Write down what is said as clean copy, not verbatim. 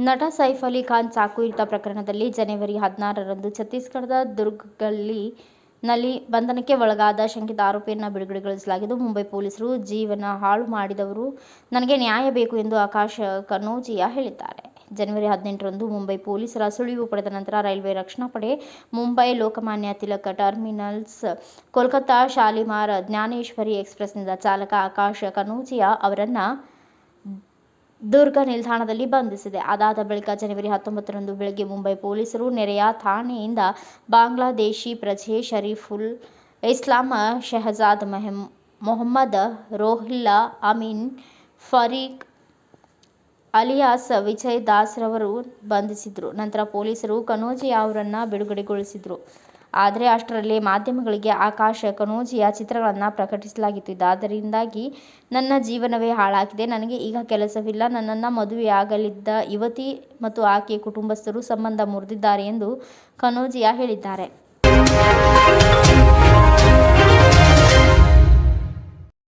ನಟ ಸೈಫ್ ಅಲಿ ಖಾನ್ ಚಾಕು ಇರಿತ ಪ್ರಕರಣದಲ್ಲಿ ಜನವರಿ 16ರಂದು ಛತ್ತೀಸ್ಗಢದ ದುರ್ಗ್ನಲ್ಲಿ ಬಂಧನಕ್ಕೆ ಒಳಗಾದ ಶಂಕಿತ ಆರೋಪಿಯನ್ನು ಬಿಡುಗಡೆಗೊಳಿಸಲಾಗಿದ್ದು, ಮುಂಬೈ ಪೊಲೀಸರು ಜೀವನ ಹಾಳು ಮಾಡಿದವರು, ನನಗೆ ನ್ಯಾಯ ಬೇಕು ಎಂದು ಆಕಾಶ್ ಕನೋಜಿಯಾ ಹೇಳಿದ್ದಾರೆ. ಜನವರಿ 18ರಂದು ಮುಂಬೈ ಪೊಲೀಸರ ಸುಳಿವು ಪಡೆದ ನಂತರ ರೈಲ್ವೆ ರಕ್ಷಣಾ ಪಡೆ ಮುಂಬೈ ಲೋಕಮಾನ್ಯ ತಿಲಕ್ ಟರ್ಮಿನಲ್ಸ್, ಕೋಲ್ಕತಾ ಶಾಲಿಮಾರ್ ಜ್ಞಾನೇಶ್ವರಿ ಎಕ್ಸ್ಪ್ರೆಸ್ನಿಂದ ಚಾಲಕ ಆಕಾಶ್ ಕನೋಜಿಯಾ ಅವರನ್ನು ದುರ್ಗ್ ನಿಲ್ದಾಣದಲ್ಲಿ ಬಂಧಿಸಿದೆ. ಅದಾದ ಬಳಿಕ ಜನವರಿ 19ರಂದು ಬೆಳಗ್ಗೆ ಮುಂಬೈ ಪೊಲೀಸರು ನೆರೆಯ ಠಾಣೆಯಿಂದ ಬಾಂಗ್ಲಾದೇಶಿ ಪ್ರಜೆ ಶರೀಫುಲ್ ಇಸ್ಲಾಂ ಶೆಹಜಾದ್ ಮೊಹಮ್ಮದ್ ರೋಹಿಲ್ಲಾ ಅಮೀನ್ ಫರೀಕ್ ಅಲಿಯಾಸ್ ವಿಜಯ್ ದಾಸ್ ರವರು ಬಂಧಿಸಿದ್ರು. ನಂತರ ಪೊಲೀಸರು ಕನೋಜಿಯಾ ಅವರನ್ನು ಬಿಡುಗಡೆಗೊಳಿಸಿದ್ರು. ಆದರೆ ಅಷ್ಟರಲ್ಲೇ ಮಾಧ್ಯಮಗಳಿಗೆ ಆಕಾಶ್ ಕನೋಜಿಯಾ ಚಿತ್ರಗಳನ್ನು ಪ್ರಕಟಿಸಲಾಗಿತ್ತು. ಇದರಿಂದಾಗಿ ನನ್ನ ಜೀವನವೇ ಹಾಳಾಗಿದೆ, ನನಗೆ ಈಗ ಕೆಲಸವಿಲ್ಲ, ನನ್ನನ್ನು ಮದುವೆಯಾಗಲಿದ್ದ ಯುವತಿ ಮತ್ತು ಆಕೆಯ ಕುಟುಂಬಸ್ಥರು ಸಂಬಂಧ ಮುರಿದಿದ್ದಾರೆ ಎಂದು ಕನೋಜಿಯಾ ಹೇಳಿದ್ದಾರೆ.